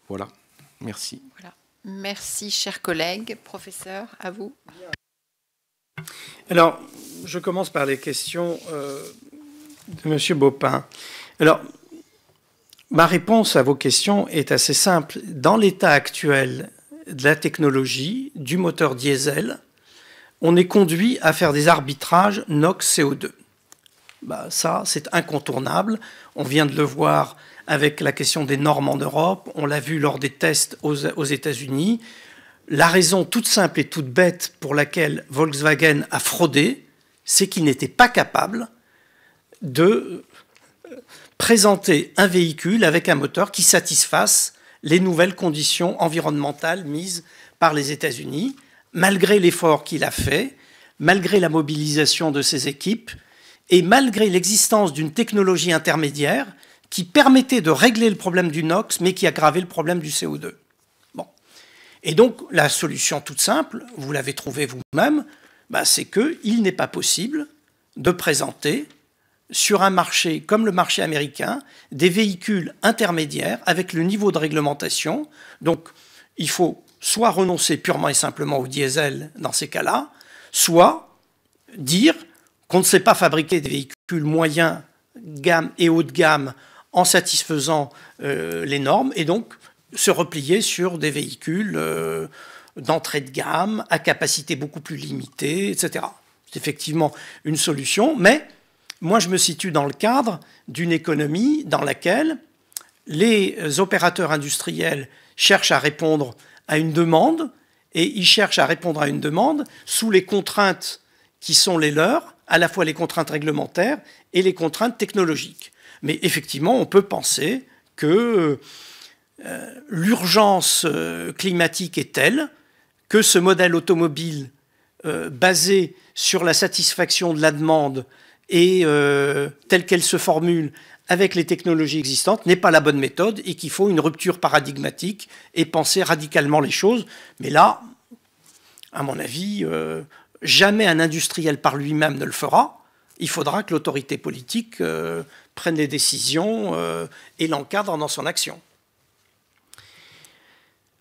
Voilà, merci. Voilà. Merci, chers collègues. Professeur, à vous. Alors, je commence par les questions de M. Baupin. Alors, ma réponse à vos questions est assez simple. Dans l'état actuel de la technologie, du moteur diesel, on est conduit à faire des arbitrages NOx-CO2. Ça, c'est incontournable. On vient de le voir avec la question des normes en Europe. On l'a vu lors des tests aux États-Unis. La raison toute simple et toute bête pour laquelle Volkswagen a fraudé, c'est qu'il n'était pas capable de présenter un véhicule avec un moteur qui satisfasse les nouvelles conditions environnementales mises par les États-Unis, malgré l'effort qu'il a fait, malgré la mobilisation de ses équipes et malgré l'existence d'une technologie intermédiaire qui permettait de régler le problème du NOx, mais qui aggravait le problème du CO2. Bon. Et donc, la solution toute simple, vous l'avez trouvée vous-même, c'est qu'il n'est pas possible de présenter sur un marché comme le marché américain des véhicules intermédiaires avec le niveau de réglementation. Donc, il faut soit renoncer purement et simplement au diesel dans ces cas-là, soit dire qu'on ne sait pas fabriquer des véhicules moyens gamme et haut de gamme en satisfaisant les normes, et donc se replier sur des véhicules d'entrée de gamme, à capacité beaucoup plus limitée, etc. C'est effectivement une solution, mais moi je me situe dans le cadre d'une économie dans laquelle les opérateurs industriels cherchent à répondre à une demande, et ils cherchent à répondre à une demande sous les contraintes qui sont les leurs, à la fois les contraintes réglementaires et les contraintes technologiques. Mais effectivement, on peut penser que l'urgence climatique est telle que ce modèle automobile basé sur la satisfaction de la demande et telle qu'elle se formule avec les technologies existantes n'est pas la bonne méthode et qu'il faut une rupture paradigmatique et penser radicalement les choses. Mais là, à mon avis, jamais un industriel par lui-même ne le fera. Il faudra que l'autorité politique prenne les décisions et l'encadre dans son action.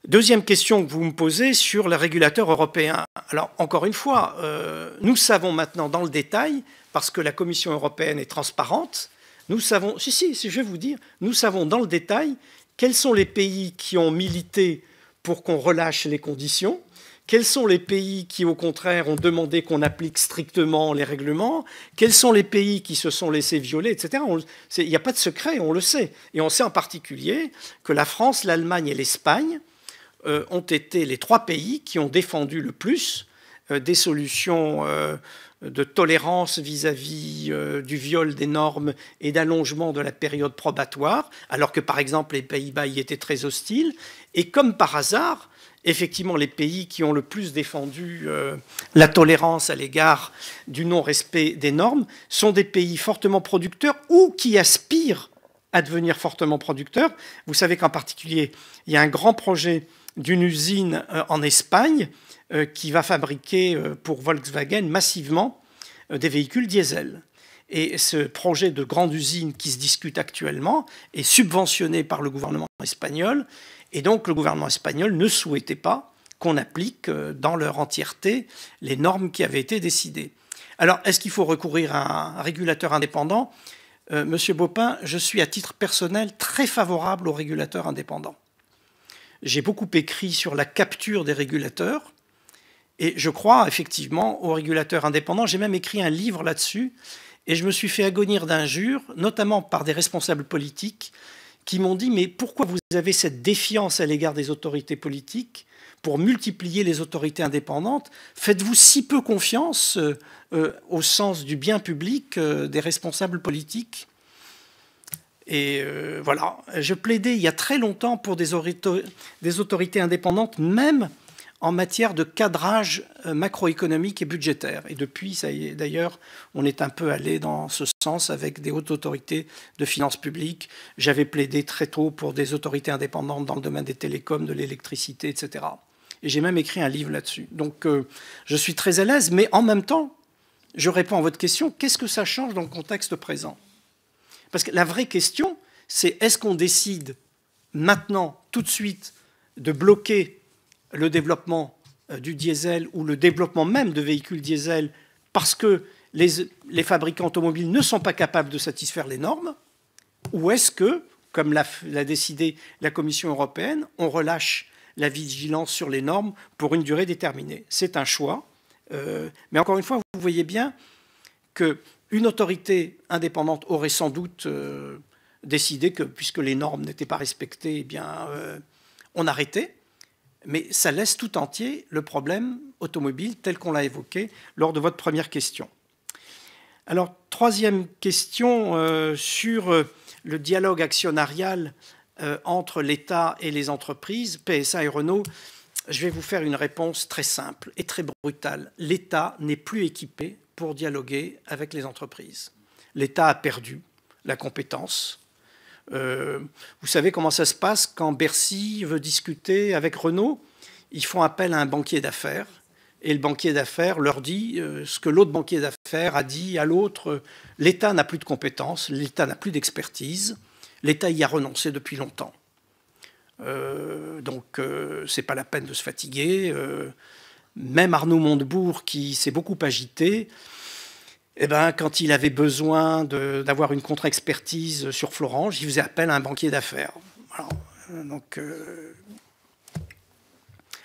Deuxième question que vous me posez sur les régulateurs européens. Alors, encore une fois, nous savons maintenant dans le détail, parce que la Commission européenne est transparente, nous savons, je vais vous dire, nous savons dans le détail quels sont les pays qui ont milité pour qu'on relâche les conditions, quels sont les pays qui, au contraire, ont demandé qu'on applique strictement les règlements, quels sont les pays qui se sont laissés violer, etc. Il n'y a pas de secret, on le sait. Et on sait en particulier que la France, l'Allemagne et l'Espagne ont été les trois pays qui ont défendu le plus des solutions de tolérance vis-à-vis du viol des normes et d'allongement de la période probatoire, alors que, par exemple, les Pays-Bas y étaient très hostiles. Et comme par hasard, effectivement, les pays qui ont le plus défendu la tolérance à l'égard du non-respect des normes sont des pays fortement producteurs ou qui aspirent à devenir fortement producteurs. Vous savez qu'en particulier, il y a un grand projet d'une usine en Espagne qui va fabriquer pour Volkswagen massivement des véhicules diesel. Et ce projet de grande usine qui se discute actuellement est subventionné par le gouvernement espagnol. Et donc, le gouvernement espagnol ne souhaitait pas qu'on applique dans leur entièreté les normes qui avaient été décidées. Alors, est-ce qu'il faut recourir à un régulateur indépendant ? Monsieur Baupin, je suis à titre personnel très favorable aux régulateurs indépendants. J'ai beaucoup écrit sur la capture des régulateurs et je crois effectivement aux régulateurs indépendants. J'ai même écrit un livre là-dessus et je me suis fait agonir d'injures, notamment par des responsables politiques qui m'ont dit « Mais pourquoi vous avez cette défiance à l'égard des autorités politiques pour multiplier les autorités indépendantes? Faites-vous si peu confiance au sens du bien public des responsables politiques ?» Et voilà, je plaidais il y a très longtemps pour des autorités indépendantes, même en matière de cadrage macroéconomique et budgétaire. Et depuis, ça y est, d'ailleurs, on est un peu allé dans ce sens avec des hautes autorités de finances publiques. J'avais plaidé très tôt pour des autorités indépendantes dans le domaine des télécoms, de l'électricité, etc. Et j'ai même écrit un livre là-dessus. Donc, je suis très à l'aise, mais en même temps, je réponds à votre question, qu'est-ce que ça change dans le contexte présent ? Parce que la vraie question, c'est est-ce qu'on décide maintenant, tout de suite, de bloquer le développement du diesel ou le développement même de véhicules diesel parce que les fabricants automobiles ne sont pas capables de satisfaire les normes, ou est-ce que, comme l'a décidé la Commission européenne, on relâche la vigilance sur les normes pour une durée déterminée? C'est un choix. Mais encore une fois, vous voyez bien qu'une autorité indépendante aurait sans doute décidé que, puisque les normes n'étaient pas respectées, eh bien, on arrêtait. Mais ça laisse tout entier le problème automobile tel qu'on l'a évoqué lors de votre première question. Alors, troisième question sur le dialogue actionnarial entre l'État et les entreprises, PSA et Renault. Je vais vous faire une réponse très simple et très brutale. L'État n'est plus équipé pour dialoguer avec les entreprises. L'État a perdu la compétence. Vous savez comment ça se passe quand Bercy veut discuter avec Renault? Ils font appel à un banquier d'affaires. Et le banquier d'affaires leur dit ce que l'autre banquier d'affaires a dit à l'autre. L'État n'a plus de compétences, l'État n'a plus d'expertise, l'État y a renoncé depuis longtemps. Donc, ce n'est pas la peine de se fatiguer. Même Arnaud Montebourg, qui s'est beaucoup agité, eh ben, quand il avait besoin d'avoir une contre-expertise sur Florange, il faisait appel à un banquier d'affaires.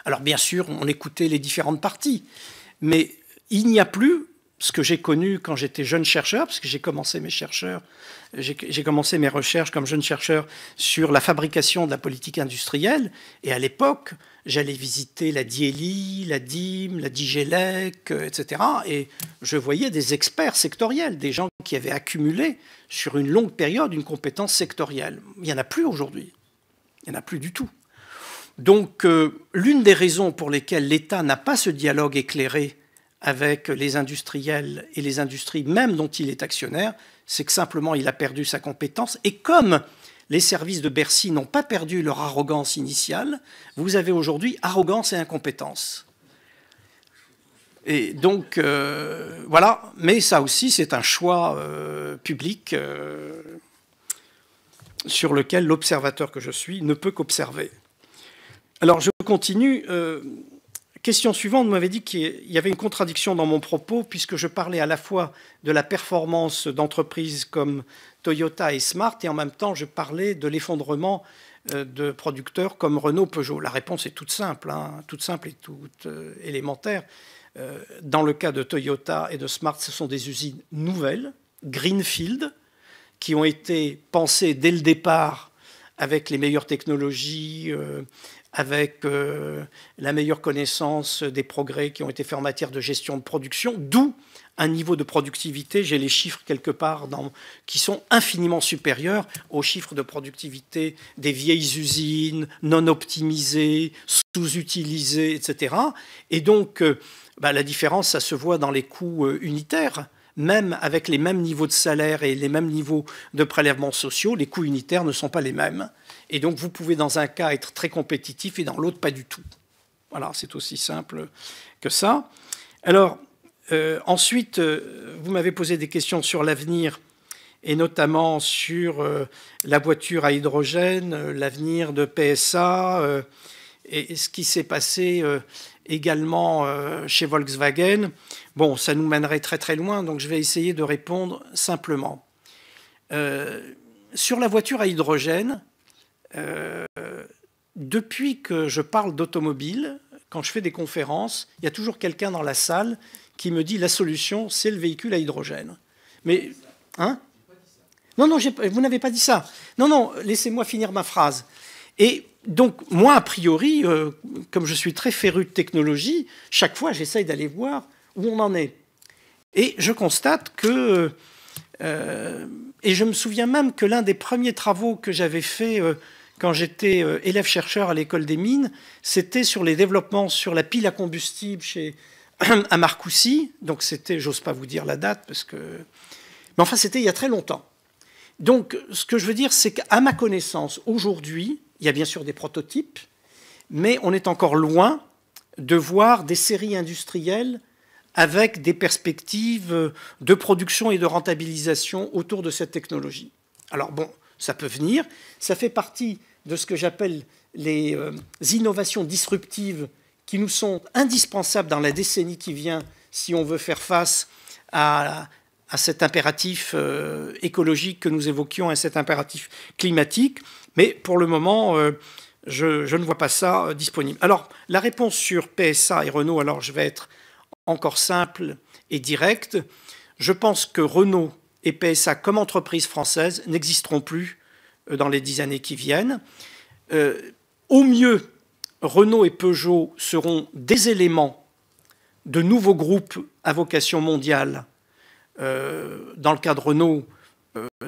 Alors, bien sûr, on écoutait les différentes parties, mais il n'y a plus ce que j'ai connu quand j'étais jeune chercheur, parce que j'ai commencé mes recherches comme jeune chercheur sur la fabrication de la politique industrielle, et à l'époque, j'allais visiter la DIELI, la DIM, la DIGELEC, etc. Et je voyais des experts sectoriels, des gens qui avaient accumulé sur une longue période une compétence sectorielle. Il n'y en a plus aujourd'hui. Il n'y en a plus du tout. Donc, l'une des raisons pour lesquelles l'État n'a pas ce dialogue éclairé avec les industriels et les industries même dont il est actionnaire, c'est que simplement il a perdu sa compétence. Et comme les services de Bercy n'ont pas perdu leur arrogance initiale, vous avez aujourd'hui arrogance et incompétence. Et donc, voilà. Mais ça aussi, c'est un choix public sur lequel l'observateur que je suis ne peut qu'observer. Alors, je continue. Question suivante, vous m'avez dit qu'il y avait une contradiction dans mon propos, puisque je parlais à la fois de la performance d'entreprises comme Toyota et Smart, et en même temps, je parlais de l'effondrement de producteurs comme Renault, Peugeot. La réponse est toute simple et toute élémentaire. Dans le cas de Toyota et de Smart, ce sont des usines nouvelles, greenfield, qui ont été pensées dès le départ avec les meilleures technologies, avec la meilleure connaissance des progrès qui ont été faits en matière de gestion de production, d'où un niveau de productivité, j'ai les chiffres quelque part, qui sont infiniment supérieurs aux chiffres de productivité des vieilles usines, non optimisées, sous-utilisées, etc. Et donc, la différence, ça se voit dans les coûts unitaires. Même avec les mêmes niveaux de salaire et les mêmes niveaux de prélèvements sociaux, les coûts unitaires ne sont pas les mêmes. Et donc, vous pouvez, dans un cas, être très compétitif et dans l'autre, pas du tout. Voilà, c'est aussi simple que ça. Alors, ensuite, vous m'avez posé des questions sur l'avenir, et notamment sur la voiture à hydrogène, l'avenir de PSA, et ce qui s'est passé également chez Volkswagen. Bon, ça nous mènerait très très loin, donc je vais essayer de répondre simplement. Sur la voiture à hydrogène, depuis que je parle d'automobile, quand je fais des conférences, il y a toujours quelqu'un dans la salle qui me dit la solution, c'est le véhicule à hydrogène. Mais, hein? Non, vous n'avez pas dit ça. Non, laissez-moi finir ma phrase. Et donc, moi, a priori, comme je suis très féru de technologie, chaque fois, j'essaye d'aller voir où on en est. Et je constate que... et je me souviens même que l'un des premiers travaux que j'avais fait quand j'étais élève-chercheur à l'école des mines, c'était sur les développements sur la pile à combustible à Marcoussis. Donc c'était, j'ose pas vous dire la date, parce que... Mais enfin, c'était il y a très longtemps. Donc, ce que je veux dire, c'est qu'à ma connaissance, aujourd'hui, il y a bien sûr des prototypes, mais on est encore loin de voir des séries industrielles avec des perspectives de production et de rentabilisation autour de cette technologie. Alors bon, ça peut venir. Ça fait partie de ce que j'appelle les innovations disruptives qui nous sont indispensables dans la décennie qui vient si on veut faire face à cet impératif écologique que nous évoquions, à cet impératif climatique. Mais pour le moment, je ne vois pas ça disponible. Alors, la réponse sur PSA et Renault, alors je vais être encore simple et direct. Je pense que Renault et PSA, comme entreprises françaises, n'existeront plus dans les 10 années qui viennent. Au mieux, Renault et Peugeot seront des éléments de nouveaux groupes à vocation mondiale. Dans le cas de Renault,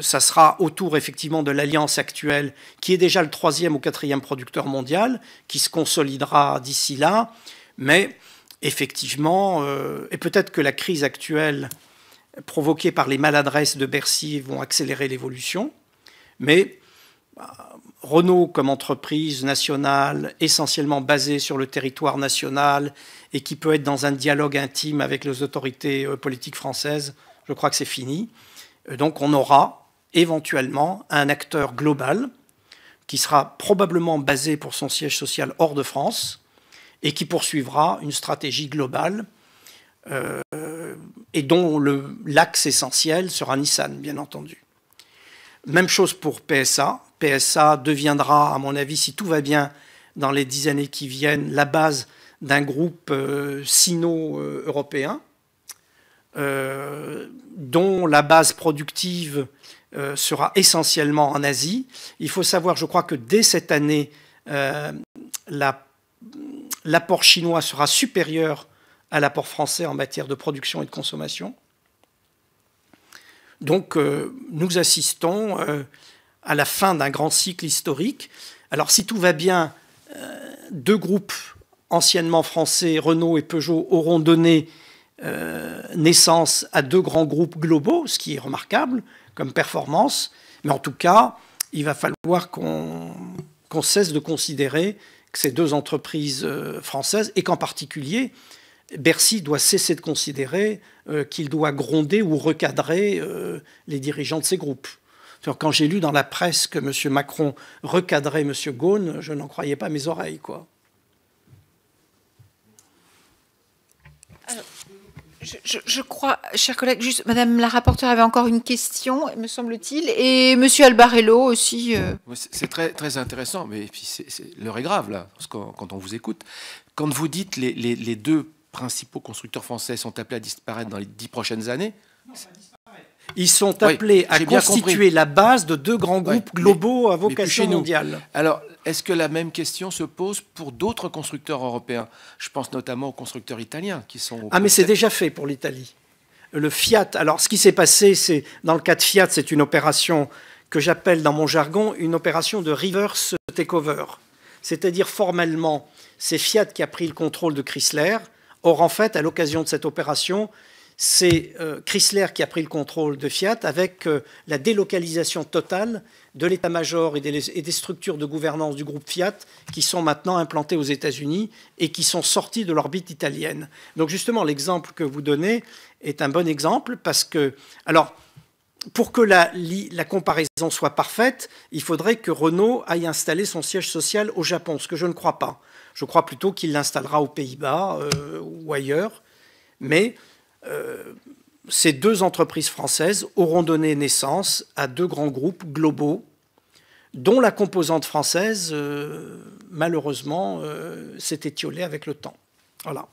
ça sera autour effectivement de l'alliance actuelle, qui est déjà le 3e ou 4e producteur mondial, qui se consolidera d'ici là. Mais effectivement, et peut-être que la crise actuelle provoquée par les maladresses de Bercy vont accélérer l'évolution. Mais Renault, comme entreprise nationale, essentiellement basée sur le territoire national et qui peut être dans un dialogue intime avec les autorités politiques françaises, je crois que c'est fini. Donc on aura éventuellement un acteur global qui sera probablement basé pour son siège social hors de France et qui poursuivra une stratégie globale et dont l'axe essentiel sera Nissan, bien entendu. Même chose pour PSA. PSA deviendra, à mon avis, si tout va bien dans les 10 années qui viennent, la base d'un groupe sino-européen, dont la base productive sera essentiellement en Asie. Il faut savoir, je crois que dès cette année, l'apport chinois sera supérieur à l'apport français en matière de production et de consommation. Donc, nous assistons à la fin d'un grand cycle historique. Alors, si tout va bien, deux groupes anciennement français, Renault et Peugeot, auront donné naissance à deux grands groupes globaux, ce qui est remarquable comme performance. Mais en tout cas, il va falloir qu'on cesse de considérer que ces deux entreprises françaises, et qu'en particulier, Bercy doit cesser de considérer qu'il doit gronder ou recadrer les dirigeants de ces groupes. Quand j'ai lu dans la presse que M. Macron recadrait M. Ghosn, je n'en croyais pas mes oreilles, quoi. Alors, je crois, chers collègues, juste, Madame la rapporteure avait encore une question, me semble-t-il, et M. Albarello aussi. C'est très, très intéressant, mais puis l'heure est grave, là, parce que quand on vous écoute. Quand vous dites les deux principaux constructeurs français sont appelés à disparaître dans les 10 prochaines années. Ils sont appelés à constituer la base de deux grands groupes globaux à vocation mondiale. Alors, est-ce que la même question se pose pour d'autres constructeurs européens? Je pense notamment aux constructeurs italiens qui sont... Ah, mais c'est déjà fait pour l'Italie. Le Fiat, alors ce qui s'est passé, c'est dans le cas de Fiat, c'est une opération que j'appelle dans mon jargon une opération de reverse takeover. C'est-à-dire formellement, c'est Fiat qui a pris le contrôle de Chrysler. Or, en fait, à l'occasion de cette opération, c'est Chrysler qui a pris le contrôle de Fiat avec la délocalisation totale de l'état-major et des structures de gouvernance du groupe Fiat qui sont maintenant implantées aux États-Unis et qui sont sorties de l'orbite italienne. Donc justement, l'exemple que vous donnez est un bon exemple parce que... Alors, pour que la comparaison soit parfaite, il faudrait que Renault aille installer son siège social au Japon, ce que je ne crois pas. Je crois plutôt qu'il l'installera aux Pays-Bas ou ailleurs. Mais ces deux entreprises françaises auront donné naissance à deux grands groupes globaux dont la composante française, malheureusement, s'est étiolée avec le temps. Voilà.